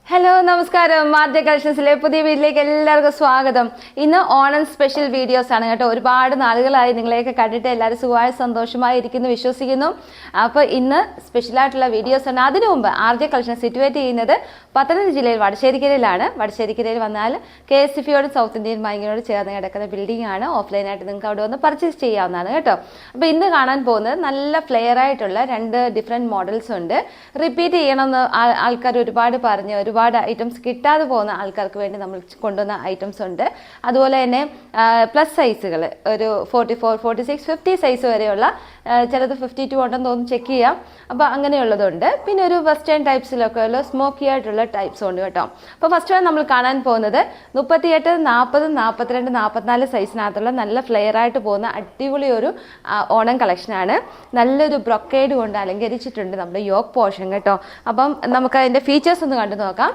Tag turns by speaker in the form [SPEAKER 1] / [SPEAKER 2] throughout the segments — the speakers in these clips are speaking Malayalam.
[SPEAKER 1] ഹലോ നമസ്കാരം. മാർജ കളക്ഷൻസിലെ പുതിയ വീട്ടിലേക്ക് എല്ലാവർക്കും സ്വാഗതം. ഇന്ന് ഓണം സ്പെഷ്യൽ വീഡിയോസ് ആണ് കേട്ടോ. ഒരുപാട് നാളുകളായി നിങ്ങളെയൊക്കെ കണ്ടിട്ട് എല്ലാവരും സുഖമായി സന്തോഷമായി ഇരിക്കുന്നു വിശ്വസിക്കുന്നു. അപ്പോൾ ഇന്ന് സ്പെഷ്യലായിട്ടുള്ള വീഡിയോസ് ആണ്. അതിനു മുമ്പ് ആർജെ കളക്ഷൻ സിറ്റുവേറ്റ് ചെയ്യുന്നത് പത്തനംതിട്ട ജില്ലയിൽ വടശ്ശേരിക്കരയിലാണ്. വടശ്ശേരിക്കരയിൽ വന്നാൽ KSFയോട് സൗത്ത് ഇന്ത്യൻ ബാങ്കിനോട് ചേർന്ന് കിടക്കുന്ന ബിൽഡിംഗ് ആണ്. ഓഫ്ലൈനായിട്ട് നിങ്ങൾക്ക് അവിടെ വന്ന് പർച്ചേസ് ചെയ്യാവുന്നതാണ് കേട്ടോ. അപ്പോൾ ഇന്ന് കാണാൻ പോകുന്നത് നല്ല ഫ്ലെയർ ആയിട്ടുള്ള രണ്ട് ഡിഫറെൻറ്റ് മോഡൽസ് ഉണ്ട്. റിപ്പീറ്റ് ചെയ്യണമെന്ന് ആൾക്കാർ ഒരുപാട് പറഞ്ഞ് ഒരുപാട് ഐറ്റംസ് കിട്ടാതെ പോകുന്ന ആൾക്കാർക്ക് വേണ്ടി നമ്മൾ കൊണ്ടുവന്ന ഐറ്റംസ് ഉണ്ട്. അതുപോലെ തന്നെ പ്ലസ് സൈസുകൾ ഒരു 44, 46, 50 സൈസ് വരെയുള്ള, ചിലത് 52 ഉണ്ടെന്ന് തോന്നുന്നു, ചെക്ക് ചെയ്യാം. അപ്പോൾ അങ്ങനെയുള്ളതുണ്ട്. പിന്നെ ഒരു വെസ്റ്റേൺ ടൈപ്സിലൊക്കെ ഉള്ള സ്മോക്കി ആയിട്ടുള്ള ടൈപ്സും ഉണ്ട് കേട്ടോ. അപ്പോൾ ഫസ്റ്റ് നമ്മൾ കാണാൻ പോകുന്നത് 38, 40, 42, 44 സൈസിനകത്തുള്ള നല്ല ഫ്ലെയർ ആയിട്ട് പോകുന്ന അടിപൊളി ഒരു ഓണം കളക്ഷനാണ്. നല്ലൊരു ബ്രൊക്കേഡ് കൊണ്ട് അലങ്കരിച്ചിട്ടുണ്ട് നമ്മുടെ യോക്ക് പോർഷൻ കേട്ടോ. അപ്പം നമുക്ക് അതിൻ്റെ ഫീച്ചേഴ്സ് ഒന്ന് കണ്ടു നോക്കാം.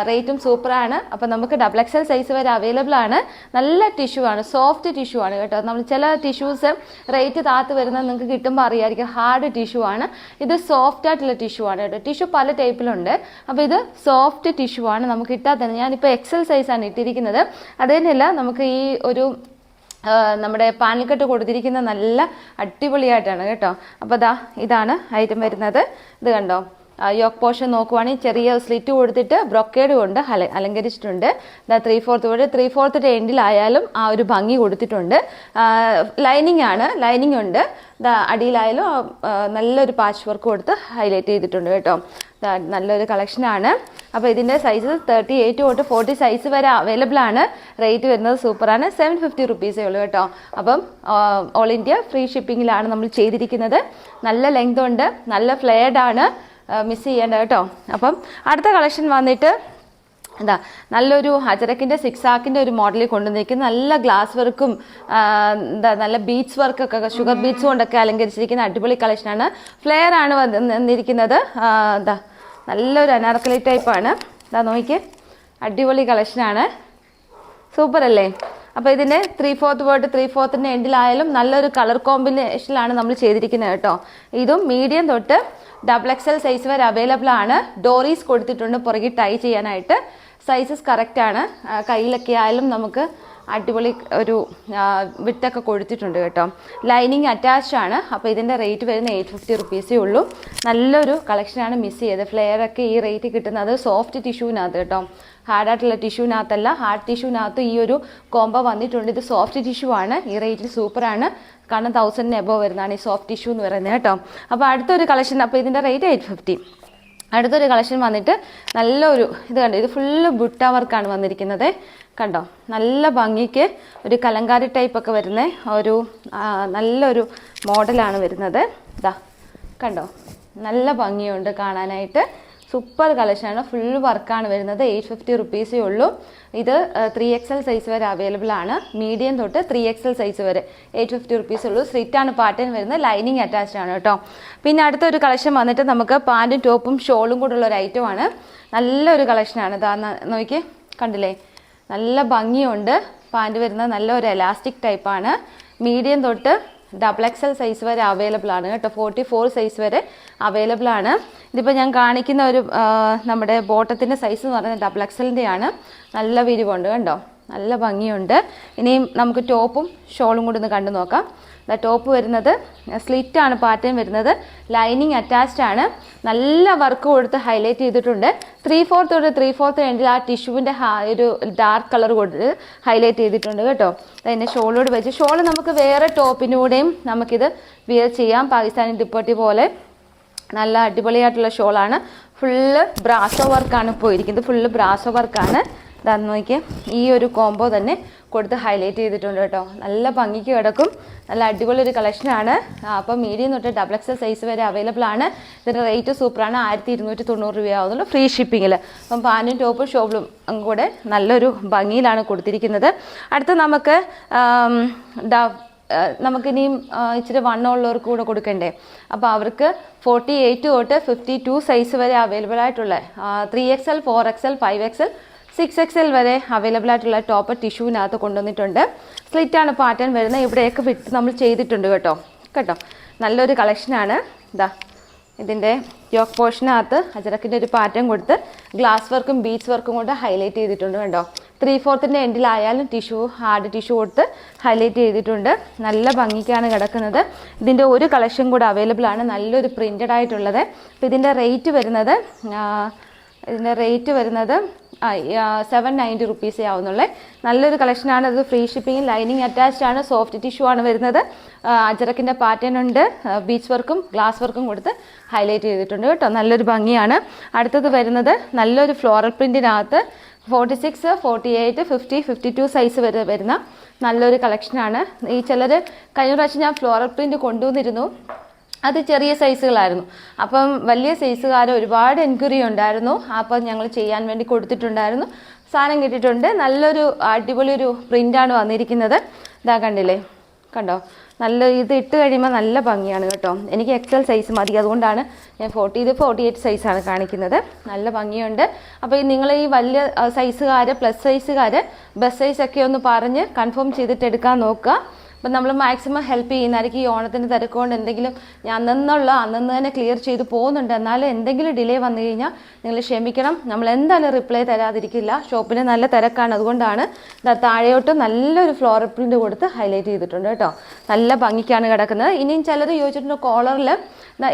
[SPEAKER 1] റേറ്റും സൂപ്പറാണ്. അപ്പം നമുക്ക് XXL സൈസ് വരെ അവൈലബിൾ ആണ്. നല്ല ടിഷ്യൂ ആണ്, സോഫ്റ്റ് ടിഷ്യൂ ആണ് കേട്ടോ. നമ്മൾ ചില ടിഷ്യൂസ് റേറ്റ് താത്ത് വരുന്നത് നിങ്ങൾക്ക് കിട്ടുമ്പോൾ അറിയാമായിരിക്കും, ഹാർഡ് ടിഷ്യൂ ആണ്. ഇത് സോഫ്റ്റ് ആയിട്ടുള്ള ടിഷ്യൂ ആണ് കേട്ടോ. ടിഷ്യൂ പല ടൈപ്പിലുണ്ട്. അപ്പോൾ ഇത് സോഫ്റ്റ് ടിഷ്യൂ ആണ്. നമുക്ക് ഇട്ടാൽ തന്നെ, ഞാനിപ്പോൾ XL സൈസാണ് ഇട്ടിരിക്കുന്നത്. അത് തന്നെയല്ല, നമുക്ക് ഈ ഒരു നമ്മുടെ പാനൽക്കട്ട് കൊടുത്തിരിക്കുന്ന നല്ല അടിപൊളിയായിട്ടാണ് കേട്ടോ. അപ്പോൾ ഇതാണ് ഐറ്റം വരുന്നത്. ഇത് കണ്ടോ, യോക്ക് പോർഷൻ നോക്കുവാണെങ്കിൽ ചെറിയ സ്ലിറ്റ് കൊടുത്തിട്ട് ബ്രൊക്കേഡ് കൊണ്ട് അലങ്കരിച്ചിട്ടുണ്ട്. 3/4 എൻഡിലായാലും ആ ഒരു ഭംഗി കൊടുത്തിട്ടുണ്ട്. ലൈനിങ് ആണ്, ലൈനിങ് ഉണ്ട്. അടിയിലായാലും നല്ലൊരു പാച്ച് വർക്ക് കൊടുത്ത് ഹൈലൈറ്റ് ചെയ്തിട്ടുണ്ട് കേട്ടോ. നല്ലൊരു കളക്ഷനാണ്. അപ്പോൾ ഇതിൻ്റെ സൈസ് 38 തൊട്ട് 40 സൈസ് വരെ അവൈലബിൾ ആണ്. റേറ്റ് വരുന്നത് സൂപ്പറാണ്. 750 റുപ്പീസേ ഉള്ളൂ കേട്ടോ. അപ്പം ഓൾ ഇന്ത്യ ഫ്രീ ഷിപ്പിങ്ങിലാണ് നമ്മൾ ചെയ്തിരിക്കുന്നത്. നല്ല ലെങ്ത് ഉണ്ട്, നല്ല ഫ്ലെയർഡ് ആണ്, മിസ് ചെയ്യേണ്ട കേട്ടോ. അപ്പം അടുത്ത കളക്ഷൻ വന്നിട്ട് നല്ലൊരു അജരക്കിൻ്റെ സിക്സാക്കിൻ്റെ ഒരു മോഡലിൽ കൊണ്ടുവന്നിരിക്കുന്ന നല്ല ഗ്ലാസ് വർക്കും നല്ല ബീഡ്സ് വർക്കൊക്കെ, ഷുഗർ ബീഡ്സ് കൊണ്ടൊക്കെ അലങ്കരിച്ചിരിക്കുന്ന അടിപൊളി കളക്ഷനാണ്. ഫ്ലെയർ ആണ് വന്നിരിക്കുന്നത്. നല്ലൊരു അനാർക്കലി ടൈപ്പാണ്. നോക്കിയേ, അടിപൊളി കളക്ഷനാണ്. സൂപ്പർ അല്ലേ? അപ്പോൾ ഇതിൻ്റെ 3/4 3/4 എൻഡിലായാലും നല്ലൊരു കളർ കോമ്പിനേഷനിലാണ് നമ്മൾ ചെയ്തിരിക്കുന്നത് കേട്ടോ. ഇതും മീഡിയം തൊട്ട് XXL സൈസ് വരെ അവൈലബിൾ ആണ്. ഡോറീസ് കൊടുത്തിട്ടുണ്ട് പുറകെ ടൈ ചെയ്യാനായിട്ട്. സൈസസ് കറക്റ്റ് ആണ്. കയ്യിലൊക്കെ ആയാലും നമുക്ക് അടിപൊളി ഒരു വിട്ടൊക്കെ കൊടുത്തിട്ടുണ്ട് കേട്ടോ. ലൈനിങ് അറ്റാച്ച്ഡ് ആണ്. അപ്പോൾ ഇതിൻ്റെ റേറ്റ് വരുന്ന 850 റുപ്പീസേ ഉള്ളൂ. നല്ലൊരു കളക്ഷനാണ്. മിസ് ചെയ്ത് ഫ്ലെയറൊക്കെ ഈ റേറ്റ് കിട്ടുന്നത് സോഫ്റ്റ് ടിഷ്യൂവിനകത്ത് കേട്ടോ. ഹാർഡായിട്ടുള്ള ടിഷ്യൂവിനകത്തല്ല, ഹാർഡ് ടിഷ്യൂവിനകത്ത് ഈ ഒരു കോംബോ വന്നിട്ടുണ്ട്. ഇത് സോഫ്റ്റ് ടിഷ്യൂ ആണ്. ഈ റേറ്റിൽ സൂപ്പറാണ്. കാരണം 1000 എബോവ് വരുന്നതാണ് ഈ സോഫ്റ്റ് ടിഷ്യൂ എന്ന് പറയുന്നത് കേട്ടോ. അപ്പോൾ അടുത്തൊരു കളക്ഷൻ, അപ്പോൾ ഇതിൻ്റെ റേറ്റ് 850. അടുത്തൊരു കളക്ഷൻ വന്നിട്ട് നല്ലൊരു ഇത് കണ്ടോ, ഇത് ഫുള്ള് ബുട്ട വർക്കാണ് വന്നിരിക്കുന്നത്. കണ്ടോ, നല്ല ഭംഗിക്ക് ഒരു കലങ്കാരി ടൈപ്പൊക്കെ വരുന്ന ഒരു നല്ലൊരു മോഡലാണ് വരുന്നത്. കണ്ടോ, നല്ല ഭംഗിയുണ്ട് കാണാനായിട്ട്. സൂപ്പർ കളക്ഷനാണ്. ഫുൾ വർക്കാണ് വരുന്നത്. 850 റുപ്പീസേ ഉള്ളൂ. ഇത് 3XL സൈസ് വരെ അവൈലബിൾ ആണ്. മീഡിയം തൊട്ട് 3XL സൈസ് വരെ 850 റുപ്പീസ് ഉള്ളൂ. സ്ലിറ്റാണ് പാറ്റേൺ വരുന്നത്. ലൈനിങ് അറ്റാച്ച്ഡ് ആണ് കേട്ടോ. പിന്നെ അടുത്തൊരു കളക്ഷൻ വന്നിട്ട് നമുക്ക് പാൻറ്റും ടോപ്പും ഷോളും കൂടെ ഉള്ള ഒരു ഐറ്റമാണ്. നല്ലൊരു കളക്ഷനാണ്. നോക്കി, കണ്ടില്ലേ, നല്ല ഭംഗിയുണ്ട്. പാൻറ്റ് വരുന്നത് നല്ലൊരു എലാസ്റ്റിക് ടൈപ്പാണ്. മീഡിയം തൊട്ട് XXL സൈസ് വരെ അവൈലബിൾ ആണ് കേട്ടോ. 44 സൈസ് വരെ അവൈലബിൾ ആണ്. ഇതിപ്പോൾ ഞാൻ കാണിക്കുന്ന ഒരു നമ്മുടെ ബോട്ടത്തിൻ്റെ സൈസ് എന്ന് പറയുന്നത് XXLൻ്റെ ആണ്. നല്ല വിരിവുണ്ട് കണ്ടോ, നല്ല ഭംഗിയുണ്ട്. ഇനിയും നമുക്ക് ടോപ്പും ഷോളും കൂടി ഒന്ന് കണ്ടു നോക്കാം. ടോപ്പ് വരുന്നത് സ്ലിറ്റാണ് പാറ്റേൺ വരുന്നത്. ലൈനിങ് അറ്റാച്ച്ഡ് ആണ്. നല്ല വർക്ക് കൊടുത്ത് ഹൈലൈറ്റ് ചെയ്തിട്ടുണ്ട്. 3/4 തൊട്ട് 3/4 എൻഡിൽ ആ ടിഷ്യൂവിൻ്റെ ഒരു ഡാർക്ക് കളർ കൊടുത്ത് ഹൈലൈറ്റ് ചെയ്തിട്ടുണ്ട് കേട്ടോ. അതിൻ്റെ ഷോളോട് വെച്ച്, ഷോൾ നമുക്ക് വേറെ ടോപ്പിനൂടെയും നമുക്കിത് വിയർ ചെയ്യാം. പാകിസ്ഥാനി ദുപ്പട്ടി പോലെ നല്ല അടിപൊളിയായിട്ടുള്ള ഷോളാണ്. ഫുള്ള് ബ്രാസോ വർക്കാണ് ഇപ്പോൾ ഇരിക്കുന്നത്. ഫുള്ള് ബ്രാസോ വർക്കാണ്. നോക്കിയാൽ ഈ ഒരു കോംബോ തന്നെ കൊടുത്ത് ഹൈലൈറ്റ് ചെയ്തിട്ടുണ്ട് കേട്ടോ. നല്ല ഭംഗിക്ക് കിടക്കും. നല്ല അടിപൊളി ഒരു കളക്ഷനാണ്. അപ്പോൾ മീഡിയം തൊട്ട് XXL സൈസ് വരെ അവൈലബിൾ ആണ്. ഇതിൻ്റെ റേറ്റ് സൂപ്പറാണ്. 1290 രൂപയാവുന്നുള്ളൂ ഫ്രീ ഷിപ്പിങ്ങിൽ. അപ്പം പാൻറ്റും ടോപ്പും ഷോളും കൂടെ നല്ലൊരു ഭംഗിയിലാണ് കൊടുത്തിരിക്കുന്നത്. അടുത്ത് നമുക്കിനിയും ഇച്ചിരി വണ്ണമുള്ളവർക്ക് കൂടെ കൊടുക്കണ്ടേ. അപ്പോൾ അവർക്ക് 48 തൊട്ട് 52 സൈസ് വരെ അവൈലബിൾ ആയിട്ടുള്ള 3XL, 4XL, 5XL, 6XL വരെ അവൈലബിൾ ആയിട്ടുള്ള ടോപ്പ് ടിഷ്യൂവിനകത്ത് കൊണ്ടുവന്നിട്ടുണ്ട്. സ്ലിറ്റാണ് പാറ്റേൺ വരുന്നത്. ഇവിടെയൊക്കെ വിട്ട് നമ്മൾ ചെയ്തിട്ടുണ്ട് കേട്ടോ. നല്ലൊരു കളക്ഷനാണ്. ഇതിൻ്റെ യോക്ക് പോർഷനകത്ത് അജറക്കിൻ്റെ ഒരു പാറ്റേൺ കൊടുത്ത് ഗ്ലാസ് വർക്കും ബീഡ്സ് വർക്കും കൊണ്ട് ഹൈലൈറ്റ് ചെയ്തിട്ടുണ്ട് കണ്ടോ. 3/4 എൻഡിലായാലും ടിഷ്യൂ ഹാർഡ് ടിഷ്യൂ കൊടുത്ത് ഹൈലൈറ്റ് ചെയ്തിട്ടുണ്ട്. നല്ല ഭംഗിക്കാണ് കിടക്കുന്നത്. ഇതിൻ്റെ ഒരു കളക്ഷൻ കൂടെ അവൈലബിൾ ആണ്, നല്ലൊരു പ്രിൻ്റഡ് ആയിട്ടുള്ളത്. അപ്പോൾ ഇതിൻ്റെ റേറ്റ് വരുന്നത് 790 റുപ്പീസേ ആവുന്നുള്ളേ. നല്ലൊരു കളക്ഷനാണ്. അത് ഫ്രീ ഷിപ്പിംഗ്, ലൈനിങ് അറ്റാച്ച്ഡ് ആണ്, സോഫ്റ്റ് ടിഷ്യൂ ആണ് വരുന്നത്. അജറക്കിൻ്റെ പാറ്റേൺ ഉണ്ട്, ബീച്ച് വർക്കും ഗ്ലാസ് വർക്കും കൊടുത്ത് ഹൈലൈറ്റ് ചെയ്തിട്ടുണ്ട് കേട്ടോ. നല്ലൊരു ഭംഗിയാണ്. അടുത്തത് വരുന്നത് നല്ലൊരു ഫ്ലോറൽ പ്രിൻറ്റിനകത്ത് 46, 48, 50, 52 സൈസ് വരെ വരുന്ന നല്ലൊരു കളക്ഷനാണ്. ഈ ചിലർ കഴിഞ്ഞ പ്രാവശ്യം ഞാൻ ഫ്ലോറൽ പ്രിൻറ്റ് കൊണ്ടുവന്നിരുന്നു, അത് ചെറിയ സൈസുകളായിരുന്നു. അപ്പം വലിയ സൈസുകാർ ഒരുപാട് എൻക്വയറി ഉണ്ടായിരുന്നു. അപ്പം ഞങ്ങൾ ചെയ്യാൻ വേണ്ടി കൊടുത്തിട്ടുണ്ടായിരുന്നു. സാധനം കിട്ടിയിട്ടുണ്ട്. നല്ലൊരു അടിപൊളി ഒരു പ്രിൻ്റാണ് വന്നിരിക്കുന്നത്. ഇതാ കണ്ടില്ലേ, കണ്ടോ, നല്ല ഇത് ഇട്ട് കഴിയുമ്പോൾ നല്ല ഭംഗിയാണ് കേട്ടോ. എനിക്ക് XL സൈസ് മതി, അതുകൊണ്ടാണ് ഞാൻ 48 സൈസാണ് കാണിക്കുന്നത്. നല്ല ഭംഗിയുണ്ട്. അപ്പോൾ നിങ്ങൾ ഈ വലിയ സൈസുകാർ, പ്ലസ് സൈസുകാർ ബസ് സൈസൊക്കെ ഒന്ന് പറഞ്ഞ് കൺഫേം ചെയ്തിട്ട് എടുക്കാൻ നോക്കുക. അപ്പം നമ്മൾ മാക്സിമം ഹെൽപ്പ് ചെയ്യുന്നതായിരിക്കും. ഈ ഓണത്തിൻ്റെ തിരക്കുകൊണ്ട് എന്തെങ്കിലും ഞാൻ അന്നു തന്നെ ക്ലിയർ ചെയ്ത് പോകുന്നുണ്ട്. എന്നാലും എന്തെങ്കിലും ഡിലേ വന്നു കഴിഞ്ഞാൽ നിങ്ങൾ ക്ഷമിക്കണം. നമ്മൾ എന്തായാലും റിപ്ലൈ തരാതിരിക്കില്ല. ഷോപ്പിന് നല്ല തിരക്കാണ്, അതുകൊണ്ടാണ് താഴെയോട്ട് നല്ലൊരു ഫ്ലോറൽ പ്രിൻ്റ് കൊടുത്ത് ഹൈലൈറ്റ് ചെയ്തിട്ടുണ്ട് കേട്ടോ. നല്ല ഭംഗിക്കാണ് കിടക്കുന്നത്. ഇനിയും ചിലർ ചോദിച്ചിട്ടുണ്ട് കോളറിൽ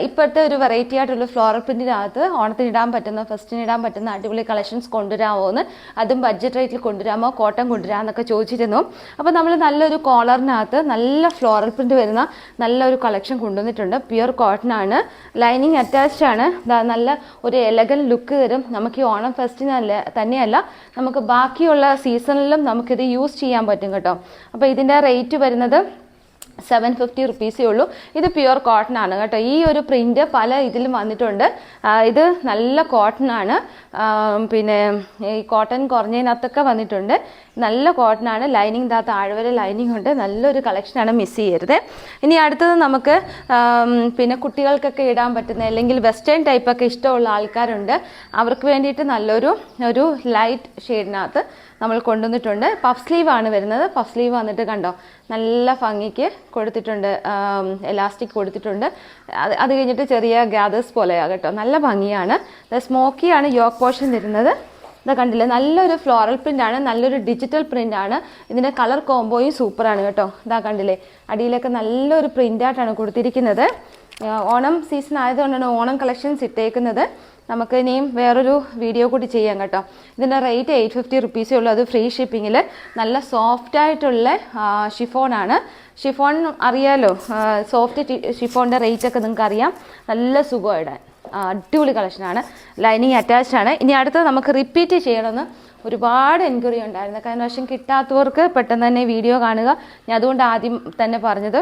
[SPEAKER 1] ഇപ്പോഴത്തെ ഒരു വെറൈറ്റി ആയിട്ടുള്ള ഫ്ലോറൽ പ്രിൻറ്റിനകത്ത് ഓണത്തിന് ഇടാൻ പറ്റുന്ന, ഫസ്റ്റിന് ഇടാൻ പറ്റുന്ന അടിപൊളി കളക്ഷൻസ് കൊണ്ടുവരാമോ എന്ന്, അതും ബഡ്ജറ്റ് റേറ്റിൽ കൊണ്ടുവരാമോ, കോട്ടൺ കൊണ്ടുവരാമെന്നൊക്കെ ചോദിച്ചിരുന്നു. അപ്പോൾ നമ്മൾ നല്ലൊരു കോളറിനകത്ത് നല്ല ഫ്ലോറൽ പ്രിന്റ് വരുന്ന നല്ലൊരു കളക്ഷൻ കൊണ്ടുവന്നിട്ടുണ്ട്. പ്യുർ കോട്ടൺ ആണ്, ലൈനിങ് അറ്റാച്ച്ഡ് ആണ്. നല്ല ഒരു എലഗൻ ലുക്ക് തരും. നമുക്ക് ഈ ഓണം ഫെസ്റ്റിനല്ല തന്നെയല്ല, നമുക്ക് ബാക്കിയുള്ള സീസണിലും നമുക്കിത് യൂസ് ചെയ്യാൻ പറ്റും കേട്ടോ. അപ്പോൾ ഇതിൻ്റെ റേറ്റ് വരുന്നത് 750 റുപ്പീസേ ഉള്ളൂ. ഇത് പ്യുർ കോട്ടൺ ആണ് കേട്ടോ. ഈ ഒരു പ്രിന്റ് പല ഇതിലും വന്നിട്ടുണ്ട്. ഇത് നല്ല കോട്ടൺ ആണ്. പിന്നെ ഈ കോട്ടൺ കുറഞ്ഞതിനകത്തൊക്കെ വന്നിട്ടുണ്ട്. നല്ല കോട്ടൺ ആണ്. ലൈനിങ് താഴെ ലൈനിങ് ഉണ്ട്. നല്ലൊരു കളക്ഷനാണ്, മിസ് ചെയ്യരുത്. ഇനി അടുത്തത് നമുക്ക് പിന്നെ കുട്ടികൾക്കൊക്കെ ഇടാൻ പറ്റുന്ന, അല്ലെങ്കിൽ വെസ്റ്റേൺ ടൈപ്പൊക്കെ ഇഷ്ടമുള്ള ആൾക്കാരുണ്ട്. അവർക്ക് വേണ്ടിയിട്ട് നല്ലൊരു ലൈറ്റ് ഷെയ്ഡിനകത്ത് നമ്മൾ കൊണ്ടുവന്നിട്ടുണ്ട്. പഫ് സ്ലീവ് ആണ് വരുന്നത്. പഫ് സ്ലീവ് വന്നിട്ട് കണ്ടോ, നല്ല ഭംഗിക്ക് കൊടുത്തിട്ടുണ്ട്, എലാസ്റ്റിക് കൊടുത്തിട്ടുണ്ട്. അത് കഴിഞ്ഞിട്ട് ചെറിയ ഗ്യാദേഴ്സ് പോലെയാണ് കേട്ടോ. നല്ല ഭംഗിയാണ്. സ്മോക്കിയാണ് യോക്ക് പോർഷൻ വരുന്നത്. ഇതാ കണ്ടില്ലേ, നല്ലൊരു ഫ്ലോറൽ പ്രിൻ്റ് ആണ്, നല്ലൊരു ഡിജിറ്റൽ പ്രിൻ്റ് ആണ്. ഇതിൻ്റെ കളർ കോംബോയും സൂപ്പറാണ് കേട്ടോ. ഇതാ കണ്ടില്ലേ, അടിയിലൊക്കെ നല്ലൊരു പ്രിൻ്റായിട്ടാണ് കൊടുത്തിരിക്കുന്നത്. ഓണം സീസൺ ആയതുകൊണ്ടാണ് ഓണം കളക്ഷൻസ് ഇട്ടേക്കുന്നത്. നമുക്ക് ഇനിയും വേറൊരു വീഡിയോ കൂടി ചെയ്യാം കേട്ടോ. ഇതിൻ്റെ റേറ്റ് 850 റുപ്പീസേ ഉള്ളൂ. അത് ഫ്രീ ഷിപ്പിങ്ങിൽ. നല്ല സോഫ്റ്റ് ആയിട്ടുള്ള ഷിഫോണാണ്. ഷിഫോൺ അറിയാലോ, സോഫ്റ്റ് ഷിഫോണിൻ്റെ റേറ്റൊക്കെ നിങ്ങൾക്ക് അറിയാം. നല്ല സുഖം ഇടാൻ, അടിപൊളി കളക്ഷനാണ്. ലൈനിങ് അറ്റാച്ച്ഡ് ആണ്. ഇനി അടുത്തത് നമുക്ക് റിപ്പീറ്റ് ചെയ്യണമെന്ന് ഒരുപാട് എൻക്വയറി ഉണ്ടായിരുന്നു. കഴിഞ്ഞ വർഷം കിട്ടാത്തവർക്ക് പെട്ടെന്ന് തന്നെ വീഡിയോ കാണുക. ഞാൻ അതുകൊണ്ട് ആദ്യം തന്നെ പറഞ്ഞത്,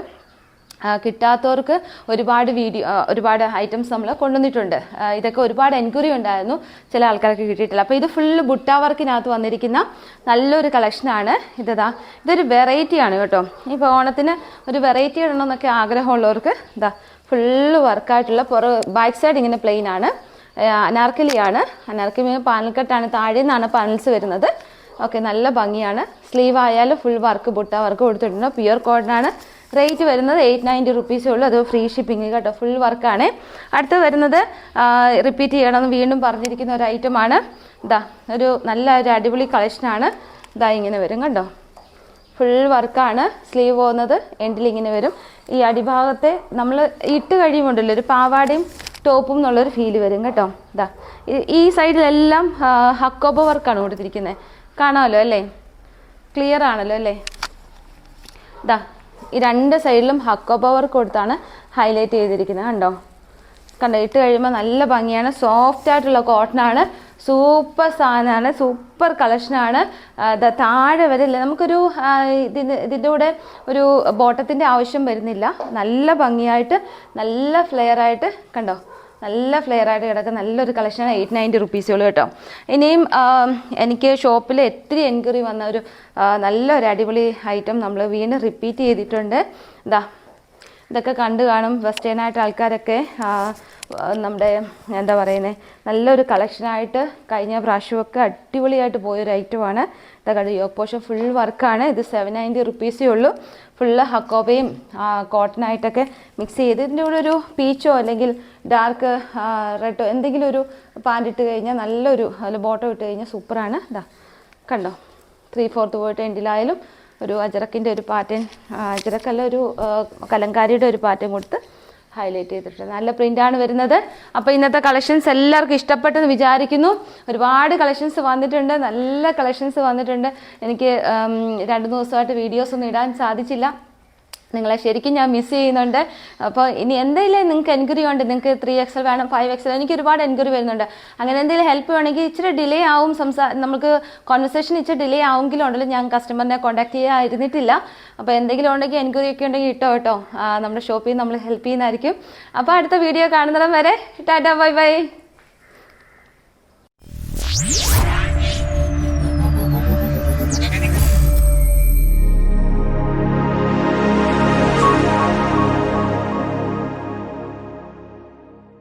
[SPEAKER 1] കിട്ടാത്തവർക്ക് ഒരുപാട് ഐറ്റംസ് നമ്മൾ കൊണ്ടുവന്നിട്ടുണ്ട്. ഇതൊക്കെ ഒരുപാട് എൻക്വയറി ഉണ്ടായിരുന്നു, ചില ആൾക്കാർക്ക് കിട്ടിയിട്ടില്ല. അപ്പോൾ ഇത് ഫുള്ള് ബുട്ട വർക്കിനകത്ത് വന്നിരിക്കുന്ന നല്ലൊരു കളക്ഷനാണ്. ഇതൊരു വെറൈറ്റിയാണ് കേട്ടോ. ഇപ്പോൾ ഓണത്തിന് ഒരു വെറൈറ്റി ഇടണമെന്നൊക്കെ ആഗ്രഹമുള്ളവർക്ക് ഫുള്ള് വർക്കായിട്ടുള്ള ബാക്ക് സൈഡ് ഇങ്ങനെ പ്ലെയിൻ ആണ്. അനാർക്കലിയാണ്. അനാർക്കലി പാനൽ കട്ടാണ്. താഴെ നിന്നാണ് പാനൽസ് വരുന്നത്. ഓക്കെ, നല്ല ഭംഗിയാണ്. സ്ലീവ് ആയാലും ഫുൾ വർക്ക് ബുട്ട വർക്ക് കൊടുത്തിട്ടുണ്ട്. പ്യുർ കോട്ടൺ ആണ്. റേറ്റ് വരുന്നത് 890 റുപ്പീസേ ഉള്ളൂ. അത് ഫ്രീ ഷിപ്പിംഗ് കേട്ടോ. ഫുൾ വർക്കാണ്. അടുത്ത് വരുന്നത് റിപ്പീറ്റ് ചെയ്യണമെന്ന് വീണ്ടും പറഞ്ഞിരിക്കുന്ന ഒരു ഐറ്റമാണ്. ഒരു നല്ല ഒരു അടിപൊളി കളക്ഷനാണ്. ഇങ്ങനെ വരും കണ്ടോ. ഫുൾ വർക്കാണ്. സ്ലീവ് പോകുന്നത് എൻഡിൽ ഇങ്ങനെ വരും. ഈ അടിഭാഗത്തെ നമ്മൾ ഇട്ട് കഴിയുമ്പോണ്ടല്ലോ ഒരു പാവാടയും ടോപ്പും എന്നുള്ളൊരു ഫീല് വരും കേട്ടോ. ഈ സൈഡിലെല്ലാം ഹക്കോബ വർക്കാണ് കൊടുത്തിരിക്കുന്നത്. കാണാമല്ലോ അല്ലേ, ക്ലിയർ ആണല്ലോ അല്ലേ. ഈ രണ്ട് സൈഡിലും ഹക്കോബ വർക്ക് കൊടുത്താണ് ഹൈലൈറ്റ് ചെയ്തിരിക്കുന്നത്. കണ്ടോ, ഇട്ട് കഴിയുമ്പോൾ നല്ല ഭംഗിയാണ്. സോഫ്റ്റ് ആയിട്ടുള്ള കോട്ടൺ ആണ്. സൂപ്പർ സാധനമാണ്, സൂപ്പർ കളക്ഷനാണ്. താഴെ വരില്ല, നമുക്കൊരു ഇതിൻ്റെ കൂടെ ഒരു ബോട്ടത്തിൻ്റെ ആവശ്യം വരുന്നില്ല. നല്ല ഭംഗിയായിട്ട്, നല്ല ഫ്ലെയർ ആയിട്ട് കണ്ടോ, നല്ല ഫ്ലെയർ ആയിട്ട് കിടക്കുന്ന നല്ലൊരു കളക്ഷനാണ്. 890 റുപ്പീസേ ഉള്ളൂ കേട്ടോ. ഇനിയും എനിക്ക് ഷോപ്പിൽ ഒത്തിരി എൻക്വയറി വന്ന ഒരു നല്ലൊരു അടിപൊളി ഐറ്റം നമ്മൾ വീണ്ടും റിപ്പീറ്റ് ചെയ്തിട്ടുണ്ട്. ഇതൊക്കെ കണ്ടു കാണും. വെസ്റ്റേൺ ആയിട്ട് ആൾക്കാരൊക്കെ നമ്മുടെ എന്താ പറയുന്നത് നല്ലൊരു കളക്ഷനായിട്ട് കഴിഞ്ഞ പ്രാവശ്യമൊക്കെ അടിപൊളിയായിട്ട് പോയൊരു ഐറ്റമാണ്. ഇതൊക്കെ യോക്ക് പോർഷൻ ഫുൾ വർക്കാണ്. ഇത് 790 റുപ്പീസേ ഉള്ളൂ. ഫുള്ള് ഹക്കോബയും കോട്ടനായിട്ടൊക്കെ മിക്സ് ചെയ്ത് ഇതിൻ്റെ കൂടെ ഒരു പീച്ചോ അല്ലെങ്കിൽ ഡാർക്ക് റെഡോ എന്തെങ്കിലും ഒരു പാൻറ് ഇട്ട് കഴിഞ്ഞാൽ നല്ലൊരു അതിൽ ബോട്ടം ഇട്ട് കഴിഞ്ഞാൽ സൂപ്പറാണ്. ഇതാ കണ്ടോ 3/4 പോയിട്ട് എൻഡിലായാലും ഒരു അജറക്കിൻ്റെ ഒരു പാറ്റേൺ, അജറക്കല്ല ഒരു കലങ്കാരിയുടെ ഒരു പാറ്റേൺ കൊടുത്ത് ഹൈലൈറ്റ് ചെയ്തിട്ടുണ്ട്. നല്ല പ്രിൻ്റാണ് വരുന്നത്. അപ്പോൾ ഇന്നത്തെ കളക്ഷൻസ് എല്ലാവർക്കും ഇഷ്ടപ്പെട്ടെന്ന് വിചാരിക്കുന്നു. ഒരുപാട് കളക്ഷൻസ് വന്നിട്ടുണ്ട്, നല്ല കളക്ഷൻസ് വന്നിട്ടുണ്ട്. എനിക്ക് 2 ദിവസമായിട്ട് വീഡിയോസ് ഒന്നും ഇടാൻ സാധിച്ചില്ല. നിങ്ങളെ ശരിക്കും ഞാൻ മിസ് ചെയ്യുന്നുണ്ട്. അപ്പോൾ ഇനി എന്തെങ്കിലും നിങ്ങൾക്ക് എൻക്വയറി ഉണ്ട്, നിങ്ങൾക്ക് 3XL വേണം 5XL, എനിക്ക് ഒരുപാട് എൻക്വയറി വരുന്നുണ്ട്. അങ്ങനെ എന്തെങ്കിലും ഹെൽപ്പ് വേണമെങ്കിൽ ഇച്ചിരി ഡിലേ ആവും, നമുക്ക് കോൺവെർസേഷൻ ഇച്ചിരി ഡിലേ ആവുമെങ്കിലും ഉണ്ടല്ലോ, ഞാൻ കസ്റ്റമറിനെ കോൺടാക്ട് ചെയ്യാതിരുന്നിട്ടില്ല. അപ്പോൾ എന്തെങ്കിലും ഉണ്ടെങ്കിൽ എൻക്വയറി ഒക്കെ ഉണ്ടെങ്കിൽ ഇട്ടോ കേട്ടോ, നമ്മുടെ ഷോപ്പിൽ നമ്മൾ ഹെൽപ്പ് ചെയ്യുന്നതായിരിക്കും. അപ്പോൾ അടുത്ത വീഡിയോ കാണുന്നിടം വരെ ടാറ്റാ ബൈ ബൈ.